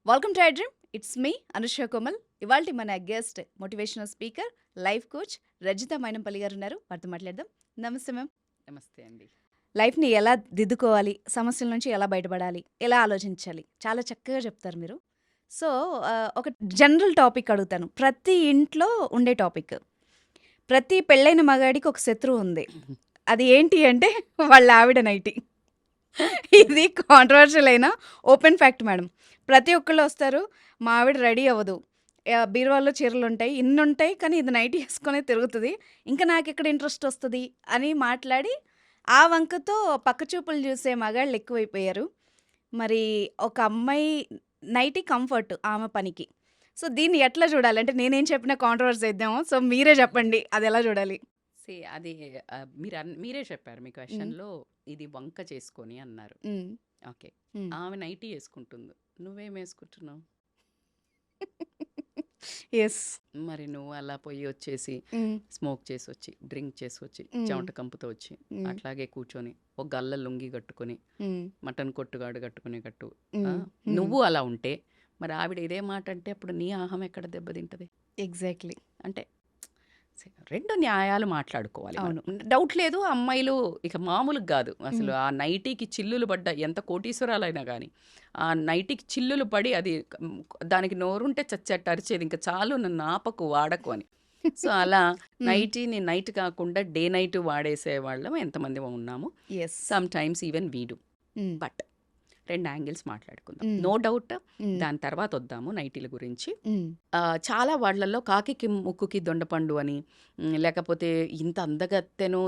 Welcome to I dream. It's me Anusha Komal. ఇవాళ మన guest motivational speaker, life coach Rajitha Mynampally గారు ఉన్నారు. వారితో మాట్లాడదాం. నమస్తే మ్యామ్. నమస్తే అండి. లైఫ్ని ఎలా దిద్దుకోవాలి, సమస్యల నుంచి ఎలా బయటపడాలి, ఎలా ఆలోచించాలి, చాలా చక్కగా చెప్తారు మీరు. సో ఒక జనరల్ టాపిక్ అడుగుతాను. ప్రతి ఇంట్లో ఉండే టాపిక్. ప్రతి పెళ్ళైన మగాడికి ఒక శత్రువు ఉంది. అది ఏంటి అంటే వాళ్ళ ఆవిడ నైటి. ఇది కాంట్రవర్షియల్ అయినా ఓపెన్ ఫ్యాక్ట్ మేడం. ప్రతి ఒక్కళ్ళు వస్తారు, మా ఆవిడ రెడీ అవ్వదు, బీరువాలో చీరలు ఉంటాయి, ఇన్ని ఉంటాయి, కానీ ఇది నైట్ వేసుకొని తిరుగుతుంది, ఇంకా నాకు ఇక్కడ ఇంట్రెస్ట్ వస్తుంది అని మాట్లాడి ఆ వంకతో పక్కచూపులు చూసే మగాళ్ళు ఎక్కువైపోయారు. మరి ఒక అమ్మాయి నైటీ కంఫర్ట్ ఆమె పనికి. సో దీన్ని ఎట్లా చూడాలి అంటే నేనేం చెప్పినా కాంట్రవర్సీ అయిద్దామో. సో మీరే చెప్పండి, అది ఎలా చూడాలి? అది మీరే చెప్పారు మీ క్వశ్చన్లో, ఇది వంక చేసుకొని అన్నారు. ఓకే, ఆమె నైటీ వేసుకుంటుంది, నువ్వేం వేసుకుంటున్నావు? ఎస్. మరి నువ్వు అలా పోయి వచ్చేసి స్మోక్ చేసి వచ్చి, డ్రింక్ చేసి వచ్చి, చెమట కంపుతో వచ్చి, అట్లాగే కూర్చొని ఒక గల్ల లుంగి కట్టుకొని, మటన్ కొట్టుగాడు కట్టుకునే కట్టు నువ్వు అలా ఉంటే, మరి ఆవిడ ఇదే మాట అంటే అప్పుడు నీ ఆహం ఎక్కడ దెబ్బతింటది? ఎగ్జాక్ట్లీ. అంటే రెండు న్యాయాలు మాట్లాడుకోవాలి. అవును. డౌట్ లేదు, అమ్మాయిలు ఇక మామూలుగా కాదు అసలు. ఆ నైటీకి చిల్లులు పడ్డ ఎంత కోటీశ్వరాలైనా కానీ ఆ నైటీకి చిల్లులు పడి అది దానికి నోరుంటే చచ్చట్టు అరిచేది, ఇంకా చాలు నన్ను ఆపకు వాడకు అని. సో అలా నైటీని నైట్ కాకుండా డే నైట్ వాడేసే వాళ్ళం ఎంతమంది ఉన్నాము. సమ్ టైమ్స్ ఈవెన్ వీడు. బట్ రెండు యాంగిల్స్ మాట్లాడుకుందాం. నో డౌట్, దాని తర్వాత వద్దాము నైటీల గురించి. చాలా వాళ్ళల్లో కాకి ముక్కుకి దొండపండు అని, లేకపోతే ఇంత అందగత్తెను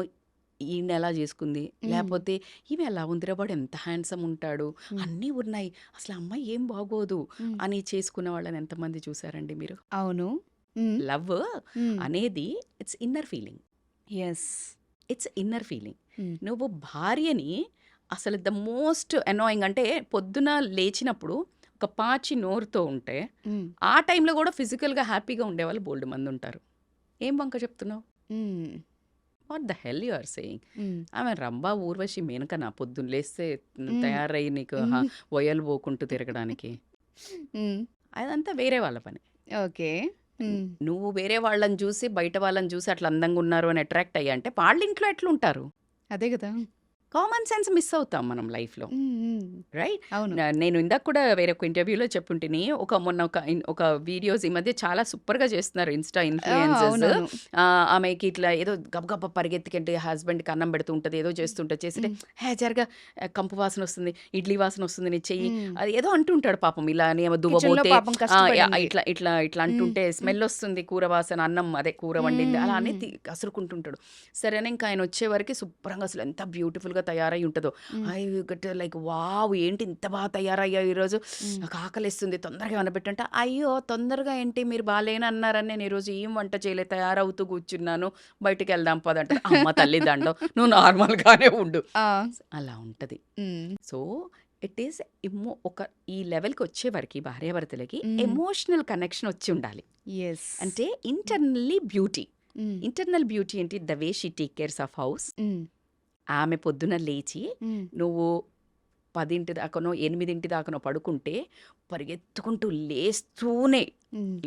ఈయన ఎలా చేసుకుంది, లేకపోతే ఈమె ఎలా ఉందిరా, వాడు ఎంత హ్యాండ్సమ్ ఉంటాడు, అన్నీ ఉన్నాయి, అసలు అమ్మాయి ఏం బాగోదు అని చేసుకున్న వాళ్ళని ఎంతమంది చూసారండి మీరు? అవును. లవ్ అనేది it's inner feeling. Yes, it's inner feeling. నువ్వు భార్యని అసలు ద మోస్ట్ అనాయింగ్ అంటే పొద్దున లేచినప్పుడు ఒక పాచి నోరుతో ఉంటే ఆ టైంలో కూడా ఫిజికల్గా హ్యాపీగా ఉండేవాళ్ళు బోల్డ్ మంది ఉంటారు. ఏం వంక చెప్తున్నావు? What the hell you are saying? ఆమె రంభా ఊర్వశి మేనకనా పొద్దున్న లేస్తే తయారయ్యి నీకు ఒయలు పోకుంటూ తిరగడానికి? అదంతా వేరే వాళ్ళ పని. ఓకే. నువ్వు వేరే వాళ్ళని చూసి బయట వాళ్ళని చూసి అట్లా అందంగా ఉన్నారు అని అట్రాక్ట్ అయ్యా అంటే వాళ్ళ ఇంట్లో ఎట్లుంటారు? అదే కదా. కామన్ సెన్స్ మిస్ అవుతాం మనం లైఫ్లో, రైట్? అవును. నేను ఇందాక కూడా వేరొక ఇంటర్వ్యూలో చెప్పుంటిని, మొన్న ఒక వీడియోస్ ఈ మధ్య చాలా సూపర్గా చేస్తున్నారు ఇన్స్టా ఇన్ఫ్లుయెన్సర్స్. ఆమెకి ఇట్లా ఏదో గబగబ పరిగెత్తికంటే హస్బెండ్కి అన్నం పెడుతూ ఉంటుంది, ఏదో చేస్తుంటే చేస్తే జరగా కంపు వాసన వస్తుంది, ఇడ్లీ వాసన వస్తుంది, నీ చెయ్యి అది ఏదో అంటుంటాడు పాపం. ఇలా ఏమో దువ్వబోతే ఇట్లా ఇట్లా ఇట్లా అంటుంటే స్మెల్ వస్తుంది, కూర వాసన, అన్నం అదే కూర వండింది అలా అనేది కసురుకుంటుంటాడు. సరేనా, ఇంకా ఆయన వచ్చేవరకు శుభ్రంగా అసలు ఎంత బ్యూటిఫుల్గా తయారై ఉంటుందో, ఐ గట్ లైక్ వావ్ ఏంటి ఇంత బాగా తయారయ్యావు ఈరోజు, నాకు ఆకలిస్తుంది తొందరగా ఏమన్నా పెట్టంటే, అయ్యో తొందరగా ఏంటి మీరు బాగాలేని అన్నారని నేను ఈరోజు ఏం వంట చేయలే, తయారవుతూ కూర్చున్నాను, బయటికి వెళ్దాం పదంటే, అమ్మ తల్లి దండం నువ్వు నార్మల్గానే ఉండు, అలా ఉంటుంది. సో ఇట్ ఈస్ ఒక ఈ లెవెల్కి వచ్చేవరకు భార్యాభర్తలకి ఎమోషనల్ కనెక్షన్ వచ్చి ఉండాలి. అంటే ఇంటర్నల్లీ బ్యూటీ. ఇంటర్నల్ బ్యూటీ ఏంటి? The way she take cares of house. ఆమె పొద్దున లేచి నువ్వు 10 దాకానో 8 దాకానో పడుకుంటే పరిగెత్తుకుంటూ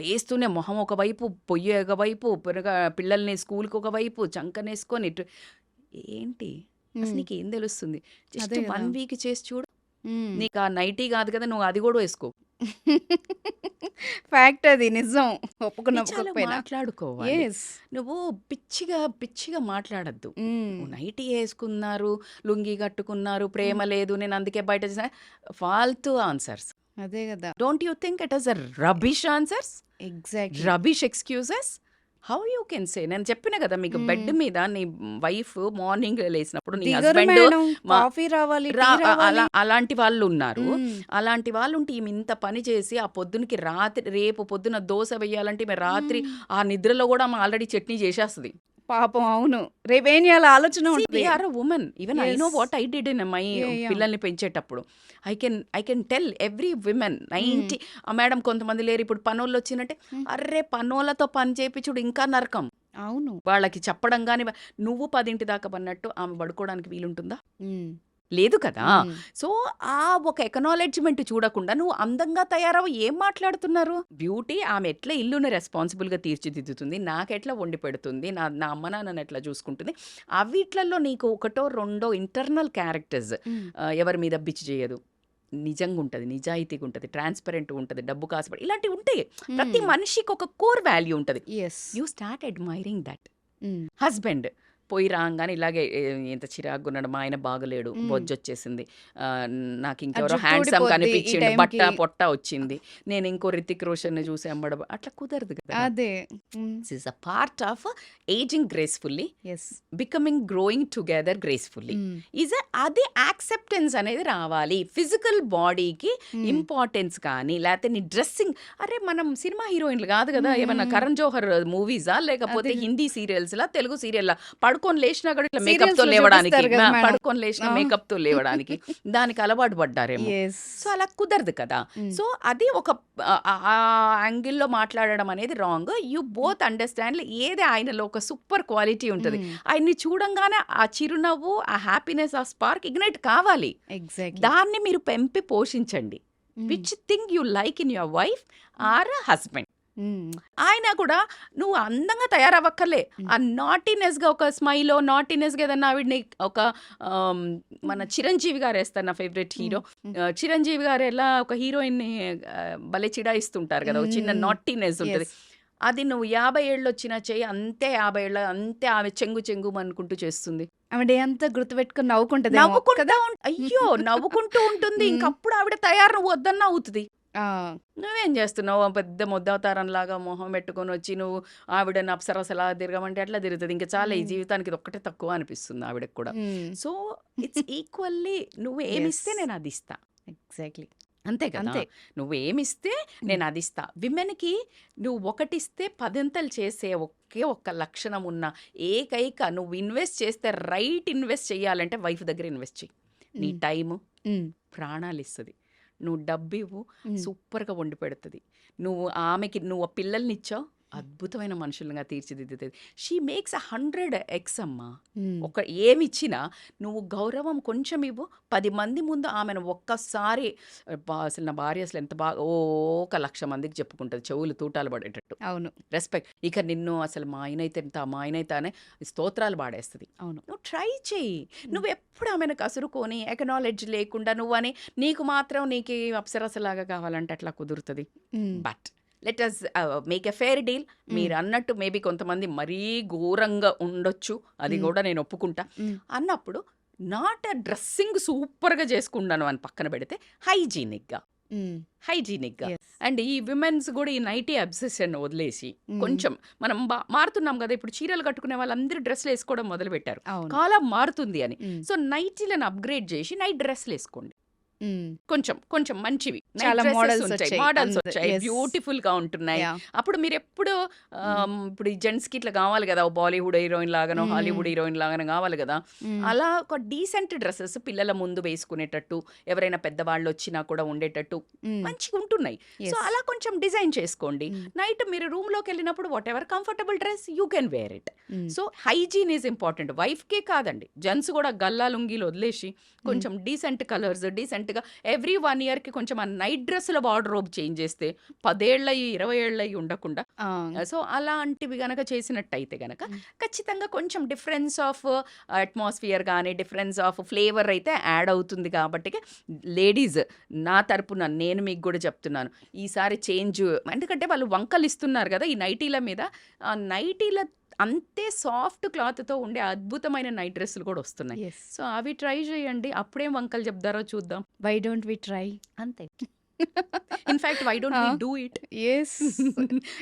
లేస్తూనే మొహం ఒకవైపు, పొయ్యి ఒకవైపు, పిల్లల్ని స్కూల్కి ఒకవైపు చంకనేసుకొని ఏంటి అసలు నీకు ఏం తెలుస్తుంది? జస్ట్ 1 వీక్ చేసి చూడు, నీకు ఆ నైటీ కాదు కదా, నువ్వు అది కూడా వేసుకో. ఫ్యాక్ట్, అది నిజం, ఒప్పుకున్నా మాట్లాడుకోవాలి. నువ్వు పిచ్చిగా మాట్లాడద్దు. నైటీ వేసుకున్నారు, లుంగి కట్టుకున్నారు, ప్రేమ లేదు, నేను అందుకే బయట చేసిన ఫాల్తూ ఆన్సర్స్. అదే కదా. Don't you think it is a rubbish answers? Exactly. Rubbish excuses. How you can say? నేను చెప్పిన కదా మీకు, బెడ్ మీద నీ వైఫ్ మార్నింగ్ లేసినప్పుడు నీ హస్బెండ్ అలాంటి వాళ్ళు ఉన్నారు. అలాంటి వాళ్ళు ఉంటే ఈమె ఇంత పని చేసి ఆ పొద్దునకి రేపు పొద్దున దోశ వేయాలంటే ఈమె రాత్రి ఆ నిద్రలో కూడా ఆమె ఆల్రెడీ చట్నీ చేసేస్తుంది పాపం. అవును, రేపేం చేయాలి ఆలోచన ఉంటుంది. Are a woman. Even I know what I did in my పిల్లల్ని పెంచేటప్పుడు. I can tell every women 90. Madam కొంతమంది లేరు ఇప్పుడు పనోళ్ళు వచ్చినట్టే, అర్రే పనోళ్ళతో పని చేయించుడు ఇంకా నరకం. అవును, వాళ్ళకి చెప్పడం కానీ, నువ్వు 10 దాకా పన్నట్టు ఆమె పడుకోవడానికి వీలుంటుందా? లేదు కదా! హ్మ్. సో, ఆ ఒక ఎక్నాలెడ్జ్‌మెంట్ చూడకుండా నువ్వు అందంగా తయారవ్వు ఏం మాట్లాడుతున్నారు? బ్యూటీ ఆమె ఎట్లా ఇల్లుని రెస్పాన్సిబుల్‌గా తీర్చిదిద్దుతుంది, నాకెట్లా వండి పెడుతుంది, నా నా అమ్మ నాన్నని ఎట్లా చూసుకుంటుంది, అవిట్లల్లో నీకు ఒకటో, రెండో ఇంటర్నల్ క్యారెక్టర్స్ హ్మ్. ఎవరి మీద బిచ్చు చేయదు. నిజంగుంటది, నిజాయితీగుంటది, ట్రాన్స్‌పరెంట్‌గుంటది, డబ్బు కాసుపడి ఇలాంటివి ఉంటాయి. ప్రతి హ్మ్. మనిషికి ఒక కోర్ వాల్యూ ఉంటది. Yes. You start admiring that. హ్మ్. హస్బెండ్ పోయి రాంగానే ఇలాగే ఎంత చిరాకున్నాడు, మా ఆయన బాగలేడు, హ్మ్. బొజ్జొచ్చేసింది, నాకు ఆ ఇంకెవరో జుట్టు హ్యాండ్సమ్ ఊడిపోద్ది ఈ కనిపించిండు, బట్ట టైంకి. పొట్ట వచ్చింది, నేను ఇంకో రితిక్ రోషన్ని చూసి అట్లా కుదరదు కదా. అదే. హ్మ్. This is a part of ageing gracefully, yes. Becoming growing together gracefully. హ్మ్. అది యాక్సెప్టెన్స్ అనేది రావాలి. ఫిజికల్ బాడీకి హ్మ్. ఇంపార్టెన్స్ కానీ, లేకపోతే నీ డ్రెస్సింగ్, అరే మనం సినిమా హీరోయిన్లు కాదు కదా, హ్మ్. ఏమన్నా హ్మ్. కరణ్ జోహర్ మూవీసా, లేకపోతే అదే. హిందీ సీరియల్స్లా, తెలుగు సీరియల్లా, పడుకొని లేచినా కూడా ఇట్లా మేకప్తో సీరియల్స్‌లో లేవడానికి, చూపిస్తారు కదా మేడం. పడుకొని లేచిన ఆ! మేకప్తో లేవడానికి దానికి అలవాటు పడ్డారేమో. యెస్. సో అలా కుదరదు కదా. హ్మ్. సో అది ఒక ఆ యాంగిల్లో మాట్లాడడం అనేది రాంగ్. యూ బోత్ అండర్స్టాండ్ ఏది ఆయనలో ఒక సూపర్ క్వాలిటీ ఉంటుంది. హ్మ్. ఆయన్ని చూడంగానే ఆ చిరునవ్వు, ఆ హ్యాపీనెస్, ఆ స్పార్క్ ఇగ్నైట్ కావాలి. ఎగ్జాక్ట్‌లీ. దాన్ని మీరు పెంపి పోషించండి. హ్మ్. Which thing you like in your wife or husband. హ్మ్. ఆయన కూడా నువ్వు అందంగా తయారవ్వక్కర్లే. హ్మ్. ఆ నాటీనెస్‌గా ఒక స్మైలో, నాటీనెస్‌గా ఏదన్నా ఆవిడని ఒక ఆహ్, మన 'చిరంజీవి' గారేస్తారు నా ఫేవరెట్ హ్మ్. హీరో. హ్మ్. 'చిరంజీవి' గారు ఎలా ఒక హీరోయిన్‌ని భలే చిడాయిస్తుంటారు కదా, ఒక చిన్న హ్మ్. నాటీనెస్ ఉంటది. యెస్. అది నువ్వు 50 ఏళ్ళొచ్చినా చెయ్యి, అంతే 50 ఏళ్ళ అంతే ఆమె చెంగు చెంగుమనుకుంటూ చేస్తుంది. ఆమె డే అంతా గుర్తుపెట్టుకొని నవ్వుకుంటదేమో నవ్వుకుంటా కదా! అయ్యో! నవ్వుకుంటూ ఉంటుంది. హ్మ్. ఇంకప్పుడు ఆవిడ తయారు, నువ్వు వద్దన్నా అవుతది. ఆ! నువ్వేం చేస్తున్నావు? ఆ పెద్ద ముద్దవతారంలాగా మొహం పెట్టుకొనొచ్చి నువ్వు ఆవిడని అప్సరసలా తిరగమంటే ఎట్లా తిరుగుతది? ఇంక చాల్లే ఈ హ్మ్. జీవితానికి ఇదొక్కటే తక్కువ అనిపిస్తుంది ఆవిడకి కూడా. హ్మ్. సో, ఇట్స్ ఈక్వల్లీ నువ్వు యెస్. ఏమిస్తే నేనదిస్తా. ఎగ్జాక్ట్‌లీ. అంతే కదా! అంతే. నువ్వేమిస్తే హ్మ్. నేనదిస్తా. విమెన్‌కి నువ్వు ఒకటిస్తే పదింతలు చేసే ఒకే ఒక్క లక్షణం ఉన్న ఏకైక, నువ్వు ఇన్వెస్ట్ చేస్తే రైట్ ఇన్వెస్ట్ చేయాలంటే వైఫ్ దగ్గర ఇన్వెస్ట్ చెయ్యి. నీ హ్మ్. టైము, హ్మ్. ప్రాణాలిస్తది. నువ్వు డబ్బివ్వు, హ్మ్. సూపర్‌గా వండి పెడతది. నువ్వు ఆమెకి నువ్వు ఆ పిల్లల్నిచ్చావు, అద్భుతమైన మనుషులుగా తీర్చిదిద్దుతది. షీ మేక్స్ 100 ఎక్స్ అమ్మా. హ్మ్. ఏమిచ్చినా నువ్వు గౌరవం కొంచెం ఇవ్వు. 10 మంది ముందు ఆమెను ఒక్కసారి అబ్బా! అసలు నా భార్య అసలు ఎంత బాగా ఒక 1,00,000 మందికి చెప్పుకుంటది చెవులు తూటాలు పడేటట్టు. అవును. రెస్పెక్ట్. ఇక నిన్ను అసలు మా ఆయనైతే ఎంత, మా ఆయనైతే అనే స్తోత్రాలు పాడేస్తది. అవును. నువ్వు ట్రై చెయ్యి. హ్మ్. నువ్వెప్పుడు ఆమెను కసురుకొని, ఎకనాలెడ్జ్ లేకుండా నువ్వని నీకు మాత్రం నీకీ అప్సరసలాగా కావాలంటే అట్లా కుదురుతది. Hmm. But let us make a fair deal. Hmm. మీరన్నట్టు మేబీ కొంతమంది మరీ ఘోరంగా ఉండొచ్చు. అది హ్మ్. గూడా నేను ఒప్పుకుంటా. హ్మ్. అన్నప్పుడు నాట్ ఎ డ్రెస్సింగ్ సూపర్‌గా చేసుకున్నాను అని పక్కన పెడితే హైజీనిక్‌గా, హ్మ్. హైజీనిక్‌గా యెస్. అండ్ ఈ విమెన్స్ గూడా ఈ నైటీ అబ్సెషన్ వదిలేసి హ్మ్. కొంచెం మనం మారుతున్నాం గదా! ఇప్పుడు చీరలు కట్టుకునే వాళ్ళందరూ డ్రెస్‌లేసుకోవడం మొదలుపెట్టారు. అవును. కాలం మారుతుంది అని. హ్మ్. సో, నైటీలను అప్‌గ్రేడ్ జేసి నైట్ డ్రెస్‌లేసుకోండి. హ్మ్. కొంచెం, కొంచెం మంచివి. నైట్ చాలా డ్రెసెస్ మోడల్స్ ఉంటాయి. వచ్చాయి. మోడల్స్ అంతే. వచ్చాయి. యెస్. బ్యూటిఫుల్‌గా ఉంటున్నాయి. యాహ్! అప్పుడు మీరెప్పుడు హ్మ్. ఇప్పుడు ఈ జెంట్స్‌కి ఇట్లా గావాలి గదా! ఓ బాలీవుడ్ హీరోయిన్ లాగానో, హ్మ్. హాలీవుడ్ హీరోయిన్ లాగానో గావాలి గదా! హ్మ్. అలా ఒక డీసెంట్ డ్రెసెస్ పిల్లల ముందు వేసుకునేటట్టు, ఎవరైనా పెద్దవాళ్ళొచ్చినా కూడా ఉండేటట్టు హ్మ్. మంచిగుంటున్నాయి. So, yes. అలా కొంచెం డిజైన్ చేసుకోండి. హ్మ్. నైట్ మీరు రూమ్‌లోకెళ్ళినప్పుడు whatever comfortable dress you can wear it. Hmm. So, hygiene is important. వైఫ్‌కే కాదండి. జెంట్స్ గూడా గల్లా లుంగీలు వదిలేసి హ్మ్. కొంచెం డీసెంట్ కలర్స్, డీసెంట్‌గా ఎవ్రీ 1 ఇయర్‌కి కొంచెం ఆ నైట్ డ్రెస్సుల వార్డ్‌రోబ్ చేంజ్ చేస్తే 10 ఏళ్ళయి, 20 ఏళ్ళయి ఉండకుండా ఆ! సో, అలాంటివి గనక చేసినట్టయితే గనక హ్మ్. ఖచ్చితంగా కొంచెం డిఫరెన్స్ ఆఫ్ అట్మాస్ఫియర్ గానీ, డిఫరెన్స్ ఆఫ్ ఫ్లేవర్ అయితే యాడ్ అవుతుంది కాబట్టికే లేడీస్ నా తరపున నేను మీకు గూడా చెప్తున్నాను. ఈసారి చేంజ్ ఎందుకంటే వాళ్ళు వంకలిస్తున్నారు గదా! ఈ నైటీల మీద. ఆ నైటీల అంతే సాఫ్ట్ క్లాత్‌తో ఉండే అద్భుతమైన నైట్ డ్రెస్సులు కూడా వస్తున్నాయి. యెస్. సో, అవి ట్రై చేయండి. అప్పుడేం వంకలు చెప్తారో చూద్దాం. Why don't we try? అంతే. In fact why don't ah! We do it? Yes.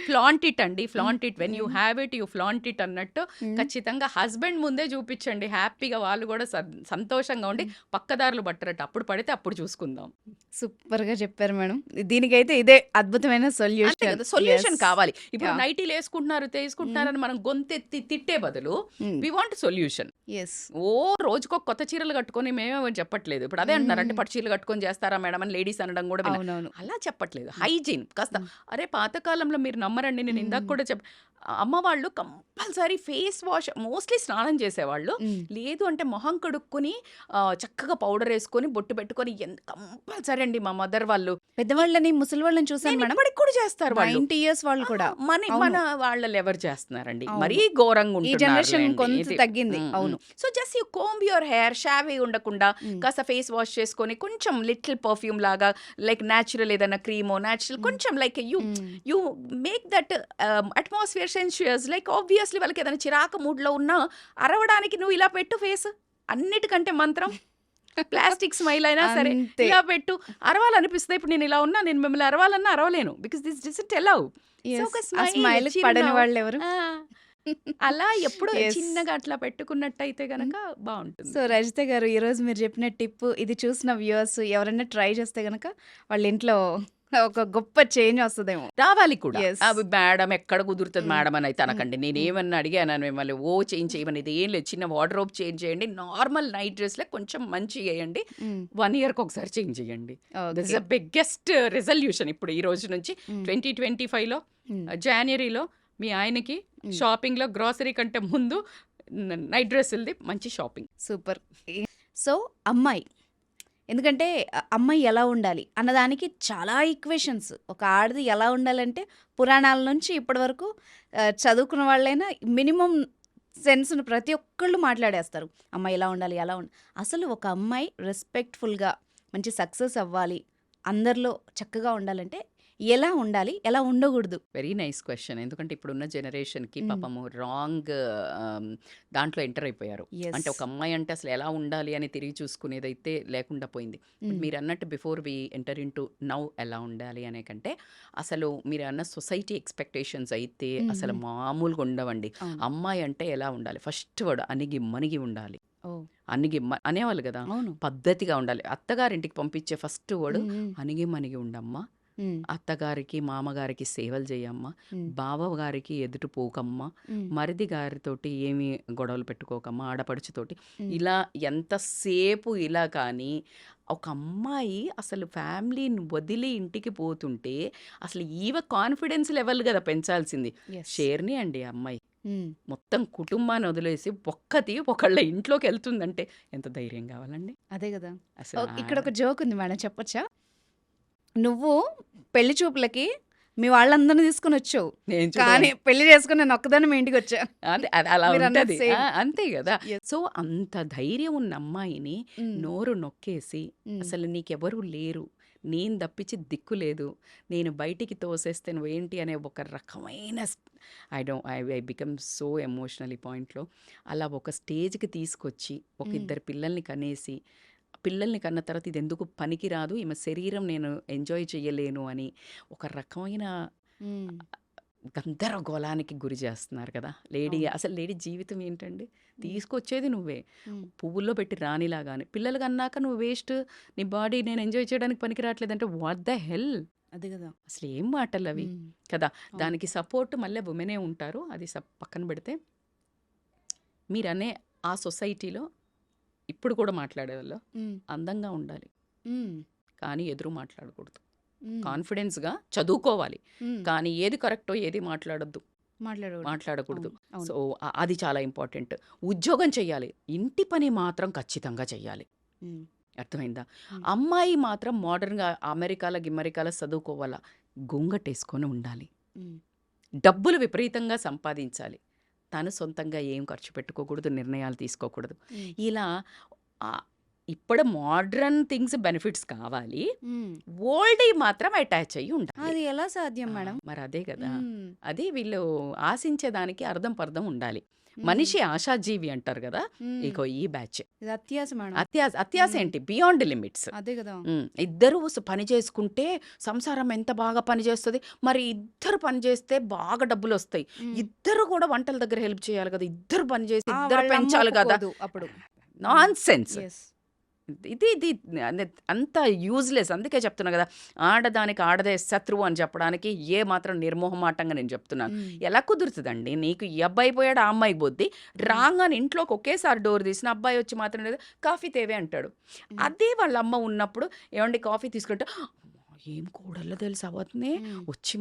Flaunt it అండి. Hmm. Flaunt it. When you hmm. Have it you flaunt it అన్నట్టు హ్మ్. ఖచ్చితంగా హస్బెండ్ ముందే చూపించండి. హ్యాపీగా వాళ్ళు కూడా సంతోషంగా ఉండి హ్మ్. పక్కదారులు పట్టరట. అప్పుడు పడితే అప్పుడు చూసుకుందాం. సూపర్‌గా చెప్పారు మేడం. దీనికైతే ఇదే అద్భుతమైన అంతే సొల్యూషన్. కదా! యెస్. సొల్యూషన్ కావాలి. ఇప్పుడు యాహ్! నైటీలేసుకుంటున్నారు, హ్మ్. తీసుకుంటున్నారని మనం గొంతెత్తి తిట్టే బదులు hmm. We want solution. Yes. రోజుకో కొత్త చీరలు కట్టుకొని మేమేమో చెప్పట్లేదు. ఇప్పుడు అదే అంటున్నారు. అంటే హ్మ్. పట్టు చీరలు కట్టుకొని చేస్తారా మేడం అని లేడీస్ అనడం కూడా విన్నా. అవును. అవునవును. అలా చెప్పట్లేదు. హ్మ్. హైజీన్ కాస్త హ్మ్. అరే పాతకాలంలో మీరు నమ్మరండి, నేను ఇందాక హ్మ్. కూడా అమ్మ వాళ్ళు కంపల్సరీ ఫేస్ వాష్ మోస్ట్లీ స్నానం చేసేవాళ్ళు. హ్మ్. లేదు అంటే మొహం కడుక్కొని చక్కగా పౌడర్ వేసుకొని బొట్టు పెట్టుకొని కంపల్సరీ అండి మా మదర్ వాళ్ళు. పెద్దవాళ్ళని, ముసలివాళ్ళని చూసాను నేను మేడం. ఇప్పటికి కూడా చేస్తారు వాళ్ళు. 90 ఇయర్స్ వాళ్ళు కూడా. మన అవును. వాళ్ళలో ఎవరు చేస్తున్నారండి? మరీ అవును. ఘోరంగా ఈ జనరేషన్ ఉంటున్నారులేండి కొంత ఇది. తగ్గింది. అవును. So just you comb your hair, షావీ ఉండకుండా హ్మ్. కాస్త ఫేస్ వాష్ చేసుకొని కొంచెం లిటిల్ పర్ఫ్యూమ్ లాగా లైక్ న్యాచురల్ ఏదైనా క్రీమో న్యాచురల్ హ్మ్. కొంచెం like you hmm. You make that atmosphere sensuous. Like obviously వాళ్ళకి ఏదైనా చిరాకు మూడ్లో ఉన్నా అరవడానికి నువ్వు ఇలా పెట్టు ఫేస్. అన్నిటికంటే మంత్రం ప్లాస్టిక్ స్మైల్ అయినా సరే అంతే. ఇలా పెట్టు. అరవాలనిపిస్తుంది. ఇప్పుడు నేను ఇలా ఉన్నా, నేను మిమ్మల్ని అరవాలన్నా అరవలేను. Because this doesn't allow. So yes. ఒక ఆ స్మైల్, స్మైల్‌కి పడని చిరునవ్వు. వాళ్ళెవరు? ఆ! అలా ఎప్పుడో యెస్. చిన్నగా అట్లా పెట్టుకున్నట్టయితే హ్మ్. గనక బావుంటుంది. సో, రజిత గారు ఈరోజు మీరు చెప్పిన టిప్పు ఇది చూసిన వ్యూవర్స్ ఎవరైనా ట్రై చేస్తే గనక వాళ్ళ ఇంట్లో ఒక గొప్ప చేంజ్ వస్తదేమో. రావాలి కూడా. యెస్. అవి మేడం ఎక్కడ కుదురుతది హ్మ్. మేడం అని అయితే హ్మ్. అనకండి. హ్మ్. నేనేమన్నా అడిగానా మిమ్మల్ని? చేంజ్ చేయమని ఇది ఏం లేదు. చిన్న వార్డ్‌రోబ్ చేంజ్ చేయండి. నార్మల్ నైట్ డ్రెస్‌లే కొంచెం మంచిగెయండి. హ్మ్. 1 ఇయర్‌కి ఒకసారి చేంజ్ చేయండి. This okay. Is the biggest resolution ఇప్పుడు ఈ రోజు నుంచి హ్మ్. 2025లో హ్మ్. జాన్యురీలో మీ ఆయనకి హ్మ్. షాపింగ్‌లో గ్రోసరీ కంటే ముందు నైట్ డ్రెస్సులది మంచి షాపింగ్. సూపర్. సో, అమ్మాయి ఎందుకంటే అమ్మాయి ఎలా ఉండాలి అన్నదానికి చాలా ఈక్వేషన్స్. ఒక ఆడది ఎలా ఉండాలంటే పురాణాల నుంచి ఇప్పటి వరకు చదువుకున్న వాళ్ళైనా మినిమమ్ సెన్స్‌ని ప్రతి ఒక్కళ్ళు మాట్లాడేస్తారు. అమ్మాయి ఇలా ఉండాలి, అలా అసలు ఒక అమ్మాయి రెస్పెక్ట్‌ఫుల్‌గా మంచి సక్సెస్ అవ్వాలి, అందరిలో చక్కగా ఉండాలంటే ఎలా ఉండాలి? ఎలా ఉండకూడదు? Very nice question. ఎందుకంటే ఇప్పుడున్న జనరేషన్‌కి హ్మ్. పాపము రాంగ్ దాంట్లో ఎంటర్ అయిపోయారు. అంటే యెస్. ఒక అమ్మాయి అంటే అసలు ఎలా ఉండాలి అని తిరిగి చూసుకునేదైతే లేకుండా పోయింది. But hmm. మీరన్నట్టు before we enter into now ఎలా ఉండాలి అనే కంటే అసలు మీరన్న సొసైటీ ఎక్స్‌పెక్టేషన్స్ అయితే హ్మ్. అసలు హ్మ్. మామూలుగా ఉండవండి. అవును. అమ్మాయి అంటే ఎలా ఉండాలి? ఫస్ట్ వర్డ్ అణిగి మణిగి ఉండాలి. ఓహ్! అనేవాళ్ళు గదా! అవును. పద్ధతిగా ఉండాలి. అత్తగారింటికి పంపించే ఫస్ట్ వర్డ్ హ్మ్. హ్మ్. అణిగి మణిగి ఉండమ్మా. హ్మ్. అత్తగారికి, మామగారికి సేవలు జెయ్యమ్మా. హ్మ్. బావగారికి ఎదురు పోకమ్మా. హ్మ్. మరిది గారితోటి ఏమి గొడవలు పెట్టుకోకమ్మా. ఆడపడుచుతోటి. హ్మ్. ఇలా ఎంతసేపు ఇలా కానీ, ఒక అమ్మాయి అసలు ఫ్యామిలీని వదిలి ఇంటికి పోతుంటే, అసలు ఈమె కాన్ఫిడెన్స్ లెవెల్ గదా పెంచాల్సింది. యెస్. షేర్‌ని అండి ఆ అమ్మాయి. హ్మ్. మొత్తం కుటుంబాన్ని వదిలేసి ఒక్కతి ఒకళ్ళ ఇంట్లోకెళ్తుందంటే ఎంత ధైర్యం గావాలండి? అదే గదా! అసలు ఇక్కడొక జోక్ ఉంది మేడం చెప్పొచ్చా? నువ్వు పెళ్లి చూపులకి మీ వాళ్ళందరిని తీసుకొనొచ్చావు. నేను కానీ చూడమని పెళ్లి చేసుకొని నేనొక్కదాన్ని మీ ఇంటికొచ్చా. అదే అది అలా మీరన్నది ఉంటది. సేమ్. అంతే గదా! యెస్. సో, అంత ధైర్యం ఉన్న అమ్మాయిని హ్మ్. నోరు నొక్కేసి, హ్మ్. అసలు నీకెవరు లేరు, నేను తప్పించి దిక్కు లేదు, నేను బయటికి తోసేస్తే నువ్వేంటి అనే ఒక రకమైన ఐ బికమ్ సో ఎమోషనల్ ఈ పాయింట్‌లో. అలా ఒక స్టేజ్‌కి తీసుకొచ్చి, ఒక హ్మ్. ఇద్దరు పిల్లల్ని కనేసి, పిల్లల్ని కన్న తర్వాత ఇదెందుకు పనికిరాదు, ఈమె శరీరం నేను ఎంజాయ్ చెయ్యలేను అని ఒక రకమైన హ్మ్. గందరగోళానికి గురి చేస్తున్నారు కదా! అవును. అసలు లేడీ జీవితం ఏంటండి? హ్మ్. తీసుకొచ్చేది నువ్వే. హ్మ్. పువ్వుల్లో పెట్టి రాణిలాగానే. పిల్లలు కన్నాక నువ్వు వేస్ట్. నీ బాడీ నేను ఎంజాయ్ చేయడానికి పనికి రాట్లేదంటే వాట్ ద హెల్? అదే గదా! అసలు ఏం మాటలవి హ్మ్. కదా! అవును. దానికి సపోర్ట్ మళ్ళీ వుమెనే ఉంటారు. అది పక్కన పెడితే మీరనే ఆ సొసైటీలో ఇప్పుడు కూడా మాట్లాడేవాళ్ళు హ్మ్. అందంగా ఉండాలి. హ్మ్. కానీ ఎదురు మాట్లాడకూడదు. హ్మ్. కాన్ఫిడెన్స్‌గా చదువుకోవాలి. హ్మ్. కానీ ఏది కరెక్టో ఏది మాట్లాడొద్దు. మాట్లాడకూడదు. మాట్లాడకూడదు. అవును. అవును. సో, అది చాలా ఇంపార్టెంట్. ఉద్యోగం చెయ్యాలి. ఇంటి పని మాత్రం ఖచ్చితంగా చెయ్యాలి. హ్మ్. అర్థమైందా? హ్మ్. అమ్మాయి మాత్రం మోడర్న్‌గా అమెరికాలో, గిమ్మరికాలో చదువుకోవాలా. గొంగటేసుకొని ఉండాలి. హ్మ్. డబ్బులు విపరీతంగా సంపాదించాలి. తను సొంతంగా ఏం ఖర్చు పెట్టుకోకూడదు. నిర్ణయాలు తీసుకోకూడదు. హ్మ్. ఇలా ఆహ్, ఇప్పుడు మోడ్రన్ థింగ్స్ బెనిఫిట్స్ కావాలి. హ్మ్. ఓల్డ్‌యి మాత్రం అటాచ్ అయ్యి ఉండాలి. అది ఎలా సాధ్యం మేడం? మరదే గదా! హ్మ్. అది వీళ్ళు ఆశించేదానికి అర్థం పర్థం ఉండాలి. హ్మ్. మనిషి ఆశాజీవి అంటారు గదా! హ్మ్. ఇగో ఈ బ్యాచ్. ఇది అత్యాస మేడం. అత్యాస హ్మ్. ఏంటి? Beyond limits. అదే గదా! ఇద్దరూ పని చేసుకుంటే సంసారం ఎంత బాగా పనిచేస్తది. మరి ఇద్దరు పని చేస్తే బాగా డబ్బులొస్తాయి. హ్మ్. ఇద్దరు కూడా వంటల దగ్గర హెల్ప్ చేయాలి గదా! ఇద్దరు పని చేసి ఇద్దరు వాళ్ళ అమ్మ పెంచాలి గదా! ఒప్పుకోదు అప్పుడు. హ్మ్. నాన్‌సెన్స్. యెస్. ఇది అంత యూజ్‌లెస్. అందుకే చెప్తున్నా గదా! ఆడదానికి ఆడదే శత్రువు అని చెప్పడానికి ఏ మాత్రం నిర్మోహమాటంగా నేను చెప్తున్నాను. హ్మ్. ఎలా కుదురుతదండి? నీకు ఈ అబ్బాయి పోయాడు, ఆ అమ్మాయి పోద్ది. హ్మ్. రాంగానే ఇంట్లోకి ఒకేసారి డోర్ తీసిన అబ్బాయి వచ్చి మాత్రం లేదు కాఫీ తేవే అంటాడు. హ్మ్. అదే వాళ్ళ అమ్మ ఉన్నప్పుడు ఏవండీ కాఫీ తీసుకుంటే ఏం కోడల్లో తెలుసు అవతనే హ్మ్. వచ్చి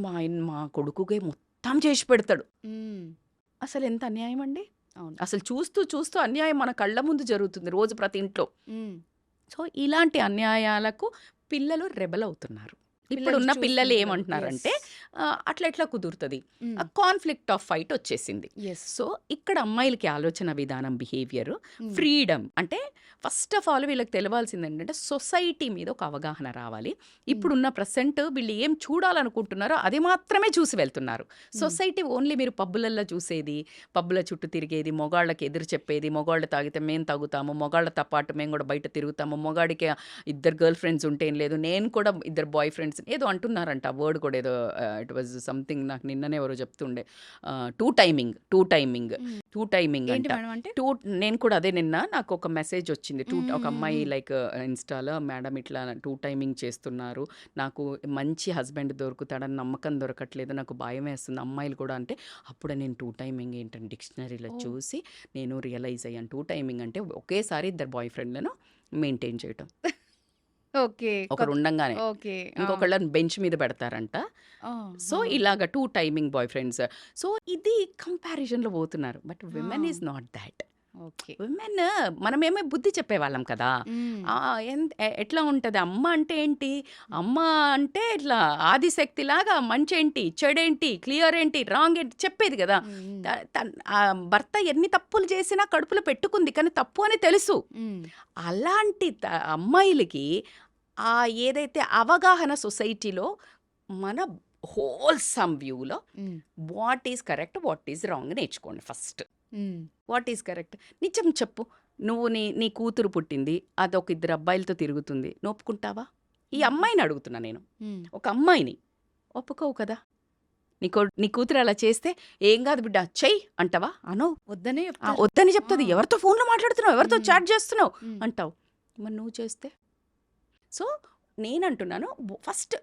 మా కొడుకుకే మొత్తం చేసి పెడతాడు. హ్మ్. అసలు ఎంత అన్యాయం అండి. అవును. అసలు చూస్తూ చూస్తూ అన్యాయం మన కళ్ళ ముందు జరుగుతుంది రోజు ప్రతి ఇంట్లో. హ్మ్. సో ఇలాంటి అన్యాయాలకు పిల్లలు రెబల్ అవుతున్నారు. పిల్లలు ఇప్పుడున్న పిల్లలు చూస్తుంటారు. ఏమంటున్నారంటే యెస్. అట్లా ఎట్లా కుదురుతుంది, హ్మ్. కాన్ఫ్లిక్ట్ ఆఫ్ ఫైట్ వచ్చేసింది. యెస్. సో ఇక్కడ అమ్మాయిలకి ఆలోచన విధానం, బిహేవియర్, హ్మ్. ఫ్రీడమ్ అంటే ఫస్ట్ ఆఫ్ ఆల్ వీళ్ళకి తెలవాల్సింది ఏంటంటే సొసైటీ మీద ఒక అవగాహన రావాలి. హ్మ్. ఇప్పుడున్న ప్రెసెంట్ వీళ్ళు ఏం చూడాలనుకుంటున్నారో అది మాత్రమే చూసి వెళ్తున్నారు. హ్మ్. సొసైటీ ఓన్లీ మీరు పబ్బులల్లో చూసేది, పబ్బుల చుట్టూ తిరిగేది, మొగాళ్ళకి ఎదురు చెప్పేది, మొగాళ్ళు తాగితే మేము తాగుతాము, మొగాళ్ళతో పాటు మేము కూడా బయట తిరుగుతాము, మొగాడికి ఇద్దరు గర్ల్ ఫ్రెండ్స్ ఉంటే ఏం లేదు, నేను కూడా ఇద్దరు బాయ్ ఫ్రెండ్స్ ఏదో అంటున్నారంట. ఆ వర్డ్ కూడా ఏదో ఇట్ వాజ్ సంథింగ్, నాకు నిన్ననే ఎవరో చెప్తుండే. టూ టైమింగ్ హ్మ్. టూ టైమింగ్ ఏంటి అంట. మేడం అంటే? నేను కూడా అదే నిన్న నాకు ఒక మెసేజ్ వచ్చింది. హ్మ్. ఒక హ్మ్. అమ్మాయి హ్మ్. లైక్ ఇన్స్టాలో, మేడం ఇట్లా టూ టైమింగ్ చేస్తున్నారు, నాకు మంచి హస్బెండ్ దొరుకుతాడని నమ్మకం దొరకట్లేదు, నాకు భయం వేస్తుంది అమ్మాయిలు కూడా అంటే. అప్పుడే నేను టూ టైమింగ్ ఏంటంటే డిక్షనరీలో ఓహ్! చూసి నేను రియలైజ్ అయ్యాను. టూ టైమింగ్ అంటే ఒకేసారి ఇద్దరు బాయ్ ఫ్రెండ్లను మెయింటైన్ చేయటం. ఓకే. ఒకడు ఉండంగానే ఓకే. ఆ! ఇంకొకళ్ళని బెంచ్ మీద పెడతారంట. ఆ! So ah! ఇలాగ two timing boyfriends. So ఇది కంపారిజన్‌లో పోతున్నారు. But ah! Women is not thought. Okay. Women మనమేమో బుద్ధి చెప్పేవాళ్ళం కదా! హ్మ్. ఎట్లా ఉంటది అమ్మ అంటే ఏంటి? అమ్మ అంటే ఇట్లా ఆదిశక్తిలాగా మంచేంటి, చెడేంటి, క్లియర్ ఏంటి, రాంగ్ ఏంటి చెప్పేది కదా! హ్మ్. హ్మ్. భర్త ఎన్ని తప్పులు చేసినా కడుపులో పెట్టుకుంది. కానీ తప్పు అని తెలుసు. హ్మ్. అలాంటి అమ్మాయిలకి ఏదైతే అవగాహన సొసైటీలో మన హోల్‌సమ్ వ్యూలో హ్మ్. What is correct, what is wrong నేర్చుకోండి ఫస్ట్. హ్మ్. What is correct? నిజం చెప్పు. నువ్వు నీ కూతురు పుట్టింది. అదొక ఇద్దరు అబ్బాయిలతో తిరుగుతుంది. నువ్వు ఒప్పుకుంటావా? ఈ హుహు. అమ్మాయిని అడుగుతున్నా నేను. హ్మ్. ఒక అమ్మాయిని. ఒప్పుకోవు కదా! నీ కూతురు అలా చేస్తే, "ఏం గాదు బిడ్డ చెయ్యి" అంటావా? అనవు. వద్దనే చెప్తారు. వద్దని ఆ! చెప్తది. ఎవరితో ఫోన్‌లో మాట్లాడుతున్నావు? ఎవరితో హ్మ్. చాట్ చేస్తున్నావు? హ్మ్. అంటావు. మరి నువ్వు చేస్తే? సో, నేనంటున్నాను first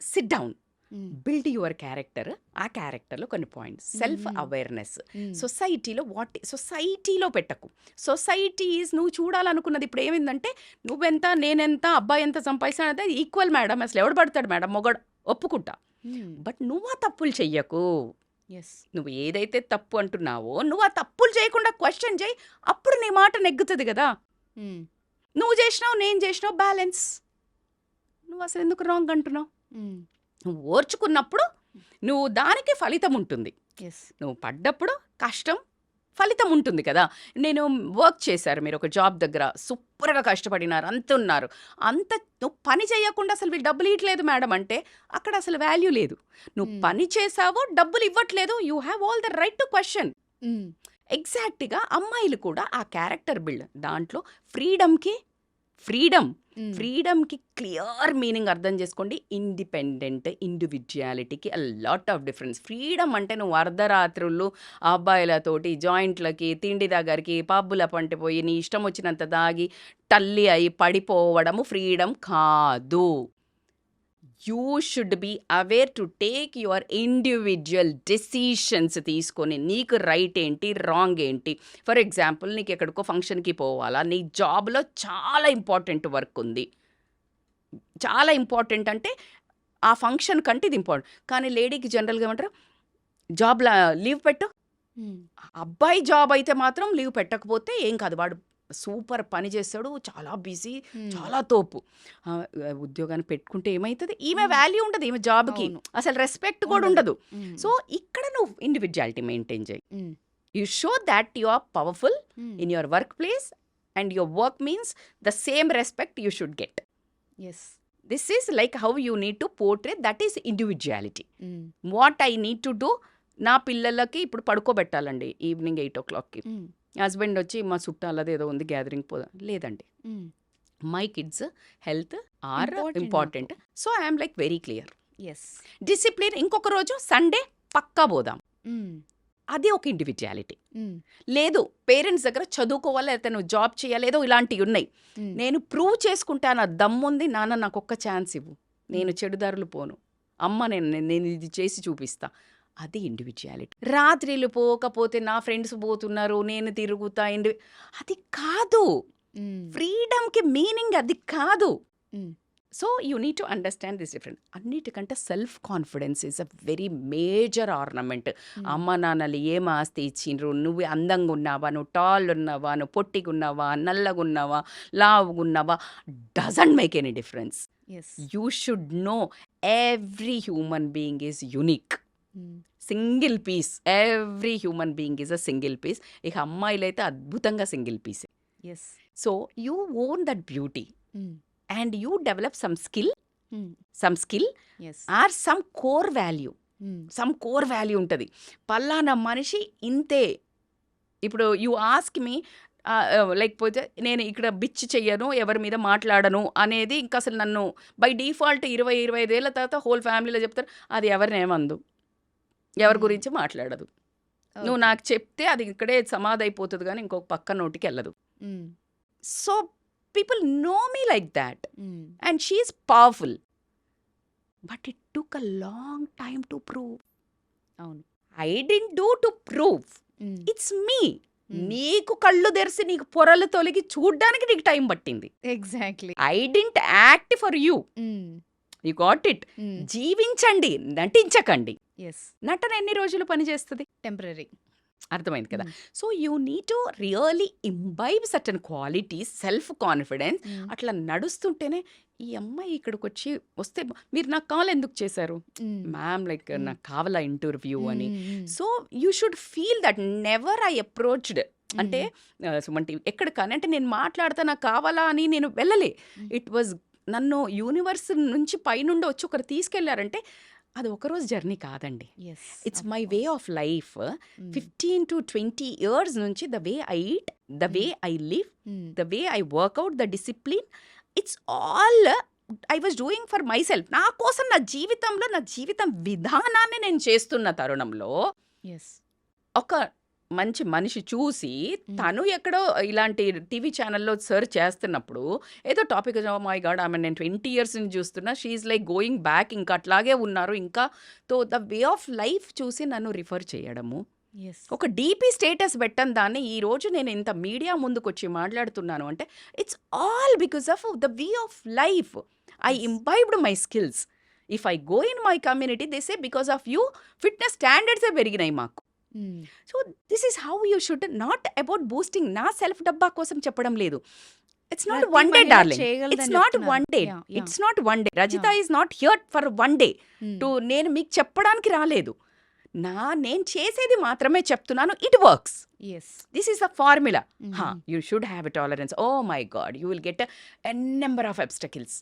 sit down. Hmm. Build your character. ఆ క్యారెక్టర్‌లో కొన్ని పాయింట్స్. హ్మ్. సెల్ఫ్ హ్మ్. అవేర్‌నెస్. హ్మ్. సొసైటీలో పెట్టకు. సొసైటీ ఈజ్ నువ్వు చూడాలనుకున్నది ఇప్పుడు ఏమైందంటే, నువ్వెంత, నేనెంత, అబ్బాయి ఎంత సంపాదిస్తాడు ఈక్వల్ మేడం. అసలు ఎవడు పడతాడు మేడం మొగాడు ఒప్పుకుంటా. హ్మ్. బట్ నువ్వు ఆ తప్పులు చెయ్యకు. యెస్. నువ్వు ఏదైతే తప్పు అంటున్నావో, నువ్వు ఆ తప్పులు చేయకుండా క్వెషన్ చెయ్యి. అప్పుడు నీ మాట నెగ్గుతది గదా! హ్మ్. నువ్వు చేసినావు, నేను చేసినావు బ్యాలెన్స్. నువ్వు అసలు ఎందుకు రాంగ్ అంటున్నావు? హ్మ్. నువ్వు ఓర్చుకున్నప్పుడు నువ్వు దానికి ఫలితం ఉంటుంది. యెస్. నువ్వు పడ్డప్పుడు కష్టం, ఫలితం ఉంటుంది కదా! నేను వర్క్ చేశారు మీరు ఒక జాబ్ దగ్గర. సూపర్‌గా కష్టపడినారు. అంతున్నారు. అంత నువ్వు పని చేయకుండా అసలు వీళ్ళు డబ్బులు ఇయ్యట్లేదు మేడం అంటే, అక్కడ అసలు వాల్యూ లేదు. నువ్వు హ్మ్. పని చేసావు, డబ్బులు ఇవ్వట్లేదు. You have all the right to question. హ్మ్. ఎగ్జాక్ట్‌గా అమ్మాయిలు కూడా ఆ క్యారెక్టర్ బిల్డ్ దాంట్లో ఫ్రీడమ్. హ్మ్. ఫ్రీడమ్‌కి క్లియర్ మీనింగ్ అర్థం చేసుకోండి. ఇండిపెండెంట్, ఇండివిడ్యుయాలిటీకి లాట్ ఆఫ్ డిఫరెన్స్. ఫ్రీడమ్ అంటే నువ్వు అర్ధరాత్రులు అబ్బాయిలతోటి జాయింట్‌లకి, తిండి దగ్గరికి, పబ్బుల పంటి పోయి నీ ఇష్టం వచ్చినంత దాగి టల్లి అయి పడిపోవడము ఫ్రీడమ్ కాదు. You should be aware to take your individual decisions తీసుకొని నీకు రైట్ ఏంటి, రాంగ్ ఏంటి. ఫర్ ఎగ్జాంపుల్ నీకు ఎక్కడికో ఫంక్షన్‌కి పోవాలా, నీ జాబ్‌లో చాలా ఇంపార్టెంట్ వర్క్ ఉంది. చాలా ఇంపార్టెంట్ అంటే ఆ ఫంక్షన్ కంటే ఇది ఇంపార్టెంట్. కానీ లేడీకి జనరల్‌గా ఏమంటారు, జాబ్‌లా లీవ్ పెట్టు. హ్మ్. అబ్బాయి జాబ్ అయితే మాత్రం లీవ్ పెట్టకపోతే ఏం కాదు. వాడు సూపర్ పని చేస్తాడు. చాలా బిజీ, హ్మ్. చాలా తోపు. ఉద్యోగాన్ని పెట్టుకుంటే ఏమైతది? ఈమె హ్మ్. వాల్యూ ఉండదు ఈమె జాబ్‌కి. అవును. అసలు రెస్పెక్ట్ కూడా ఉండదు. ఉండదు. హ్మ్. సో, ఇక్కడ నువ్వు ఇండివిడ్యుయాలిటీ మెయింటైన్ చెయి. హ్మ్. You show that you are powerful hmm. In your workplace and your work means the same respect you should get. Yes. This is like how you need to portray that is individuality. Hmm. What I need to do, నా పిల్లలకి ఇప్పుడు పడుకోబెట్టాలండి evening 8:00కి. హ్మ్. Husband వచ్చి మా చుట్టాలది ఏదో ఉంది gathering పోదాం లేదండి. హ్మ్. My kids health are important important. నాకు. So I'm like very clear. Yes. Discipline ఇంకొక రోజు సండే పక్కా పోదాం. హ్మ్. అది ఒక ఇండివిడ్యుయాలిటీ. హ్మ్. లేదు పేరెంట్స్ దగ్గర చదువుకోవాలి, లేకపోతే నువ్వు జాబ్ చేయాలి, ఏదో ఇలాంటివి ఉన్నాయి. హ్మ్. నేను ప్రూవ్ చేసుకుంటాను, ఆ దమ్ముంది, నాన్న నాకు ఒక్క ఛాన్స్ ఇవ్వు, నేను హ్మ్. చెడుదారులు పోను, అమ్మ నేను ఇది చేసి చూపిస్తా. అది ఇండివిడ్యుయాలిటీ. రాత్రిళ్ళు పోకపోతే నా ఫ్రెండ్స్ పోతున్నారు నేను తిరుగుతా అది కాదు. హ్మ్. ఫ్రీడమ్‌కి మీనింగ్ అది కాదు. హ్మ్. So you need to understand this different. అన్నిటికంటే self confidence is a very major ornament. అమ్మ నాన్నలు ఏం ఆస్తి ఇచ్చిండ్రు, నువ్వు అందంగా ఉన్నావా, నువ్వు టాల్ ఉన్నావా, నువ్వు పొట్టిగా ఉన్నావా, నల్లగా ఉన్నావా, లావుగా ఉన్నావా, doesn't make any difference. Yes. You should know every human being is unique. Single piece. Every human being is a single piece. ఇక అమ్మాయిలు అయితే అద్భుతంగా సింగిల్ పీసే. Yes. So you own that beauty and you develop some skill yes. or some core value. some core value ఉంటుంది. పలానా మనిషి ఇంతే. ఇప్పుడు యూ ఆస్క్ మీ లేకపోతే నేను ఇక్కడ బిచ్ చెయ్యను, ఎవరి మీద మాట్లాడను అనేది ఇంకా అసలు నన్ను బై డిఫాల్ట్ 20-25 ఏళ్ళ తర్వాత హోల్ ఫ్యామిలీలో చెప్తారు, అది ఎవరినేమందు, ఎవరి గురించి మాట్లాడదు. నువ్వు నాకు చెప్తే అది ఇక్కడే సమాధి అయిపోతుంది కానీ ఇంకొక పక్క నోటికి వెళ్ళదు. So people know me like that and she is powerful, but it took a long time to prove. అవును. I didn't do to prove, it's me. నీకు కళ్ళు తెరిసి నీకు పొరలు తొలగి చూడ్డానికి నీకు టైం పట్టింది. Exactly. I didn't act for you. You got it. జీవించండి, నటించకండి. ఎస్. నటన ఎన్ని రోజులు పనిచేస్తుంది? టెంపరరీ. అర్థమైంది కదా. So you need to really imbibe certain qualities, self confidence. అట్లా నడుస్తుంటేనే ఈ అమ్మాయి ఇక్కడికి వచ్చి వస్తే మీరు నాకు కాల్ ఎందుకు చేశారు మ్యామ్, లైక్ నాకు కావాలా ఇంటర్వ్యూ అని. So you should feel that never I approached అంటే సుమంటి ఎక్కడికని అంటే నేను మాట్లాడతా నాకు కావాలా అని నేను వెళ్ళలే. ఇట్ వాజ్ నన్ను యూనివర్స్ నుంచి పైనుండి వచ్చి ఒకరు తీసుకెళ్లారంటే అది ఒకరోజు జర్నీ కాదండి. It's my way of life. 15 to 20 years నుంచి the way I eat, the way I live, the way I work out, the discipline, it's all I was doing for myself. నా కోసం నా జీవితంలో నా జీవితం విధానాన్ని నేను చేస్తున్న తరుణంలో ఒక మంచి మనిషి చూసి తను ఎక్కడో ఇలాంటి టీవీ ఛానల్లో సర్చ్ చేస్తున్నప్పుడు ఏదో టాపిక్ మై గాడ్ ఆమె నేను 20 years నుంచి చూస్తున్నా, షీఈ్ లైక్ గోయింగ్ బ్యాక్, ఇంకా అట్లాగే ఉన్నారు ఇంకా. తో ద వే ఆఫ్ లైఫ్ చూసి నన్ను రిఫర్ చేయడము, ఒక డీపీ స్టేటస్ పెట్టని దాన్ని ఈ రోజు నేను ఇంత మీడియా ముందుకు వచ్చి మాట్లాడుతున్నాను అంటే it's all because of the way of life. I imbibed my skills. If I go in my community they say because of you fitness స్టాండర్డ్సే పెరిగినాయి మాకు. So this is how you should, not about boosting. నా self డబ్బా కోసం చెప్పడం లేదు. It's not one day darling, it's not one day, it's not one day. Rajitha is not here for one day to నేను మీకు చెప్పడానికి రాలేదు. నేను చేసేది మాత్రమే చెప్తున్నాను. It works. This is the formula. You should have a tolerance. Oh my God, you will get a number of obstacles.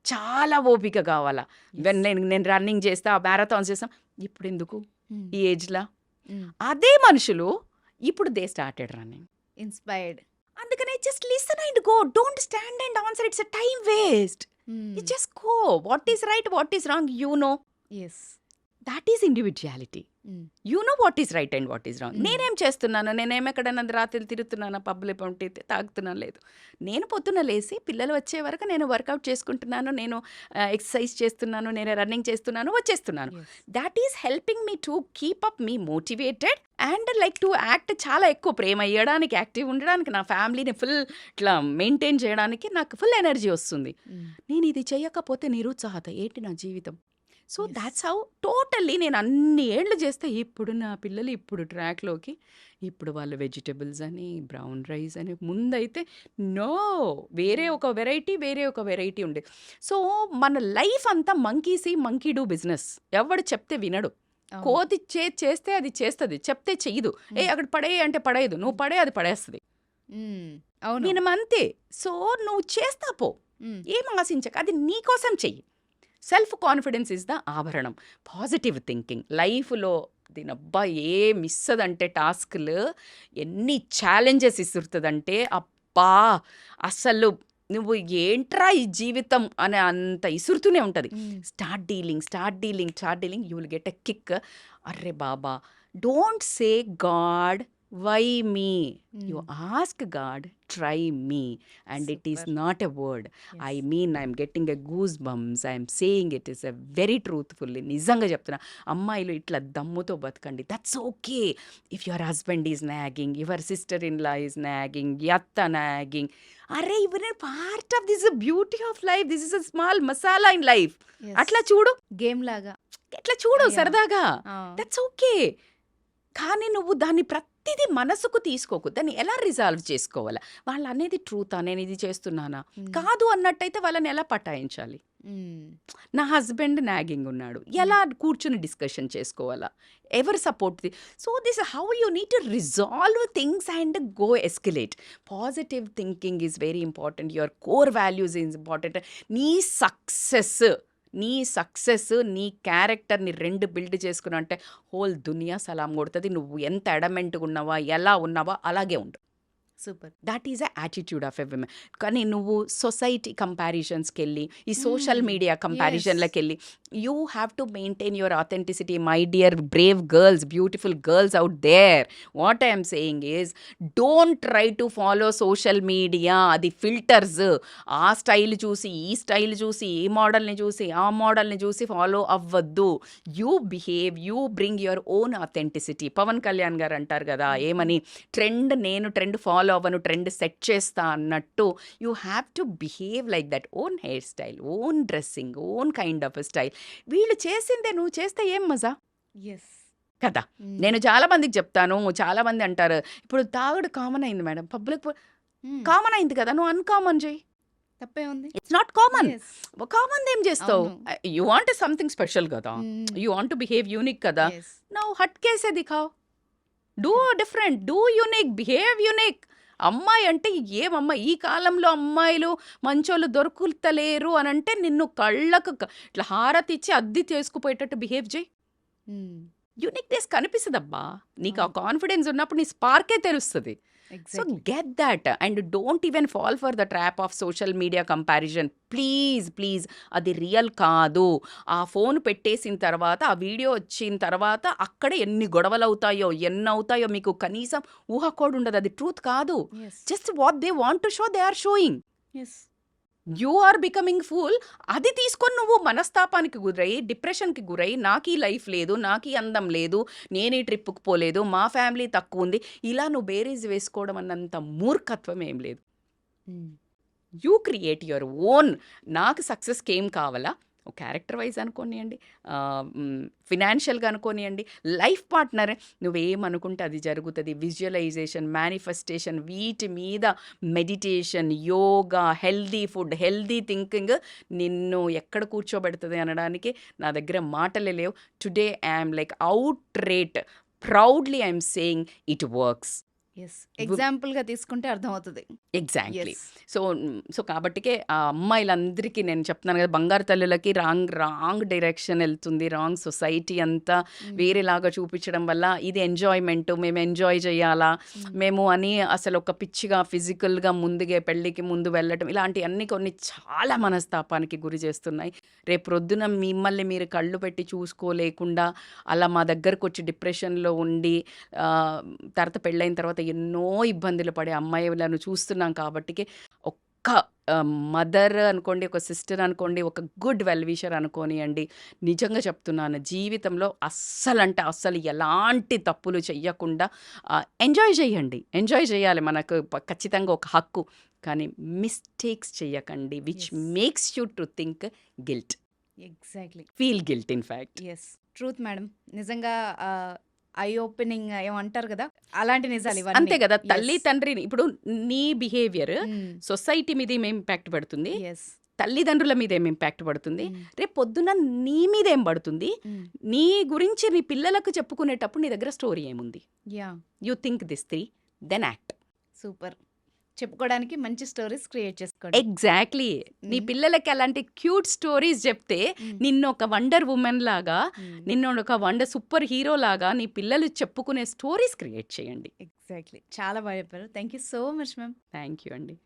చాలా ఓపిక కావాలా. నేను రన్నింగ్ చేస్తా, మ్యారథాన్స్ చేస్తాం, ఇప్పుడు ఎందుకు ఈ ఏజ్లా? అదే మనుషులు ఇప్పుడు దే స్టార్టెడ్ రన్నింగ్, ఇన్స్పైర్డ్. అందుకనే just listen and go, don't stand and answer. It's a time waste. You just go. What is right, what is wrong, you know. That is individuality. You know what is right and what is wrong. నేనేం చేస్తున్నాను, నేనేం ఎక్కడన్నా రాత్రి తిరుగుతున్నాను, పబ్బులు పంటి తాగుతున్నాను, లేదు. నేను పొద్దున్న లేసి పిల్లలు వచ్చే వరకు నేను వర్కౌట్ చేసుకుంటున్నాను, నేను ఎక్సర్సైజ్ చేస్తున్నాను, నేను రన్నింగ్ చేస్తున్నాను, వచ్చేస్తున్నాను. That is helping me to keep up me motivated and like to act. చాలా ఎక్కువ ప్రేమ ఇవ్వడానికి, యాక్టివ్ ఉండడానికి, నా ఫ్యామిలీని ఫుల్ ఇట్లా మెయింటైన్ చేయడానికి నాకు ఫుల్ ఎనర్జీ వస్తుంది. నేను ఇది చేయకపోతే నిరుత్సాహత ఏంటి నా జీవితం. సో దాట్స్ హౌ టోటల్లీ నేను అన్ని ఏళ్ళు చేస్తే ఇప్పుడు నా పిల్లలు ఇప్పుడు ట్రాక్లోకి, ఇప్పుడు వాళ్ళు వెజిటబుల్స్ అని, బ్రౌన్ రైస్ అని. ముందైతే నో, వేరే ఒక వెరైటీ ఉండే. సో మన లైఫ్ అంతా మంకీ డూ బిజినెస్. ఎవడు చెప్తే వినడు. కోతి చేస్తే అది చేస్తుంది, చెప్తే చెయ్యదు. అక్కడ పడేయి అంటే పడేయదు, నువ్వు పడే అది పడేస్తుంది. నేను అంతే. సో నువ్వు చేస్తా పో, ఏం ఆశించక, అది నీకోసం చెయ్యి. సెల్ఫ్ కాన్ఫిడెన్స్ ఇస్ ద ఆభరణం. పాజిటివ్ థింకింగ్ లైఫ్లో దీనబ్బా ఏ మిస్ అదంటే టాస్క్లు ఎన్ని ఛాలెంజెస్ ఇస్తుందంటే అబ్బా అసలు నువ్వు ఏంట్రా ఈ జీవితం అనే అంత ఇసురుతూనే ఉంటుంది. Start dealing you will get a kick. అర్రే బాబా, don't say God why me? You hmm. Ask God, try me, and it is super. Not a word. I yes. Mean I'm getting a goosebumps. I'm saying it is a very truthfully. నిజంగా చెప్తున్నా, అమ్మాయిలు ఇట్లా దమ్ముతో బతకండి. That's okay. If your husband is nagging, your sister in law is nagging, యత్త nagging, అరే ఇవన్నీ part of this beauty of life. This is a small masala in life. Yes. అట్లా చూడు, గేమ్ లాగా. ఎట్లా చూడు యాహ్! సరదాగా. ఆ! That's okay. కానీ నువ్వు దాన్ని ప్రతిదీ మనసుకు తీసుకోకు. దాన్ని ఎలా రిజాల్వ్ చేసుకోవాలా? వాళ్ళు అనేది ట్రూతా? నేను ఇది చేస్తున్నానా? హ్మ్. కాదు అన్నట్టయితే వాళ్ళని ఎలా పటాయించాలి? హ్మ్. నా హస్బెండ్ నాగింగ్ ఉన్నాడు, ఎలా కూర్చుని డిస్కషన్ చేసుకోవాలా? ఎవరు support? So this how you need to resolve things and go escalate. Positive thinking is very important. Your core values is important. నీ సక్సెస్ నీ క్యారెక్టర్ని 2 బిల్డ్ చేసుకున్నా అంటే హోల్ దునియా సలాం కొడుతుంది. నువ్వు ఎంత అడమెంట్గా ఉన్నావా, ఎలా ఉన్నావా అలాగే ఉండు. Super. That is a attitude of a women. కానీ నువ్వు సొసైటీ కంపారిజన్స్కి వెళ్ళి, ఈ సోషల్ హ్మ్. Media yes. కంపారిజన్లకు వెళ్ళి, you have to maintain your authenticity. My dear brave girls, beautiful girls out there, what I'm saying is don't try to follow social media. అది filters. ఆ style చూసి, ఈ స్టైల్ చూసి, ఈ మోడల్ని చూసి, ఆ మోడల్ని చూసి ఫాలో అవ్వద్దు. You behave, you bring your own authenticity. Pawan Kalyan garu అంటారు కదా హుహు. ఏమని, నేను ట్రెండ్ ఫాలో అవ్వను, ట్రెండ్ సెట్ చేస్తా అన్నట్టు. You have to behave like that. Own hair style, own dressing, own kind of style. వీళ్ళు చేసిందే నువ్వు చేస్తే ఏం మజా యెస్. కదా. హ్మ్. నేను చాలా మందికి చెప్తాను, చాలా మంది అంటారు ఇప్పుడు తాగుడు కామన్ అయింది మేడం, పబ్లిక్ హ్మ్. కామన్ అయింది కదా, నువ్వు అన్కామన్ చేయి. తప్పేముంది? It's not common. Yes. Common ఏం చేస్తావు? అవును. యూ వాంట్ సంథింగ్ స్పెషల్ కదా, hmm. You want to behave unique కదా. యెస్. నౌ హట్ కేసే దిఖావ్. Do correct. Different, do unique, behave unique. అమ్మాయి అంటే ఏమమ్మా, ఈ కాలంలో అమ్మాయిలు మంచోళ్ళు దొరుకుతలేరు అని అంటే నిన్ను కళ్ళకు ఇట్లా హారతి ఇచ్చి అద్ది చేసుకుపోయేటట్టు బిహేవ్ చేయి. హ్మ్. యూనిక్నెస్ కనిపిస్తుందబ్బా. నీకు ఆ అవును. కాన్ఫిడెన్స్ ఉన్నప్పుడు నీ స్పార్కే తెలుస్తుంది. So exactly. Get that and don't even fall for the trap of social media comparison. Please please, అది రియల్ కాదు. ఆ ఫోన్ పెట్టేసిన తర్వాత, ఆ వీడియో వచ్చిన తర్వాత అక్కడ ఎన్ని గొడవలు అవుతాయో, ఎన్ని అవుతాయో మీకు కనీసం ఊహ కూడా ఉండదు. అది ట్రూత్ కాదు. Yes. Just what they want to show they are showing. Yes. You are becoming fool. అది తీసుకొని నువ్వు మనస్తాపానికి గురై, డిప్రెషన్కి గురై, నాకు ఈ లైఫ్ లేదు, నాకు ఈ అందం లేదు, నేను ఈ ట్రిప్కి పోలేదు, మా ఫ్యామిలీ తక్కువ ఉంది, ఇలా నువ్వు బేరీజ్ వేసుకోవడం అన్నంత మూర్ఖత్వం ఏం లేదు. హ్మ్. You create your own. నాకు సక్సెస్కి ఏం కావాలా, క్యారెక్టర్ వైజ్ అనుకోనియండి, ఫినాన్షియల్గా అనుకోనియండి, లైఫ్ పార్ట్నర్, నువ్వేమనుకుంటే అది జరుగుతుంది. విజువలైజేషన్, మేనిఫెస్టేషన్, వీటి మీద meditation, yoga, healthy food, healthy thinking నిన్ను ఎక్కడ కూర్చోబెడుతుంది అనడానికి నా దగ్గర మాటలే లేవు. Today I'm like out rate proudly I'm saying it works. Yes. ఎగ్జాంపుల్‌గా తీసుకుంటే అర్థమవుతది. ఎగ్జాక్ట్లీ. యెస్. సో కాబట్టికే ఆ అమ్మాయిలందరికీ నేను చెప్తున్నాను కదా, బంగారు తల్లులకి రాంగ్ డైరెక్షన్ వెళ్తుంది. రాంగ్ సొసైటీ అంతా హ్మ్. వేరేలాగా చూపించడం వల్ల ఇది ఎంజాయ్మెంట్, మేము ఎంజాయ్ చేయాలా హ్మ్. మేము అని అసలు ఒక పిచ్చిగా ఫిజికల్గా ముందుగా పెళ్ళికి ముందు వెళ్ళటం, ఇలాంటివన్నీ కొన్ని చాలా మనస్తాపానికి గురి చేస్తున్నాయి. రేపు ప్రొద్దున మిమ్మల్ని మీరు కళ్ళు పెట్టి చూసుకోలేకుండా అలా మా దగ్గరకు వచ్చి డిప్రెషన్లో ఉండి తర్వాత పెళ్ళైన తర్వాత ఎన్నో ఇబ్బందులు పడే అమ్మాయిలను చూస్తున్నాం. కాబట్టికి ఒక్క మదర్ అనుకోండి, ఒక సిస్టర్ అనుకోండి, ఒక గుడ్ వెల్ విషర్ అనుకోనియండి, నిజంగా చెప్తున్నాను, జీవితంలో అస్సలంటే అస్సలు ఎలాంటి తప్పులు చెయ్యకుండా ఎంజాయ్ చేయండి. ఎంజాయ్ చేయాలి, మనకు ఖచ్చితంగా ఒక హక్కు. కానీ మిస్టేక్స్ చెయ్యకండి which yes. Makes you to think guilt, exactly. Feel guilt in fact. Yes. Truth madam. నిజంగా ఐ ఓపెనింగ్ ఏమో అంటారు కదా! అలాంటి నిజాలు ఇవన్నీ. అంతే కదా, యెస్. తల్లి తండ్రిని ఇప్పుడు నీ బిహేవియర్ హ్మ్. సొసైటీ మీద ఏం ఇంపాక్ట్ పడుతుంది, యెస్. తల్లిదండ్రుల మీద ఏం ఇంపాక్ట్ పడుతుంది, హ్మ్. రేపు పొద్దున నీ మీద ఏం పడుతుంది, హ్మ్. నీ గురించి నీ పిల్లలకు చెప్పుకునేటప్పుడు నీ దగ్గర స్టోరీ ఏముంది. Yeah! You think this through, then act. Super. చెప్పుకోవడానికి మంచి స్టోరీస్ క్రియేట్ చేసుకోండి. ఎగ్జాక్ట్లీ. నీ హ్మ్. పిల్లలకి అలాంటి క్యూట్ స్టోరీస్ చెప్తే హ్మ్. నిన్ను ఒక వండర్ ఉమెన్ లాగా, హ్మ్. నిన్ను ఒక సూపర్ హీరో లాగా నీ పిల్లలు చెప్పుకునే స్టోరీస్ క్రియేట్ చేయండి. ఎగ్జాక్ట్‌లీ. చాలా బాగా చెప్పారు. Thank you so much ma'am. Thank you అండి.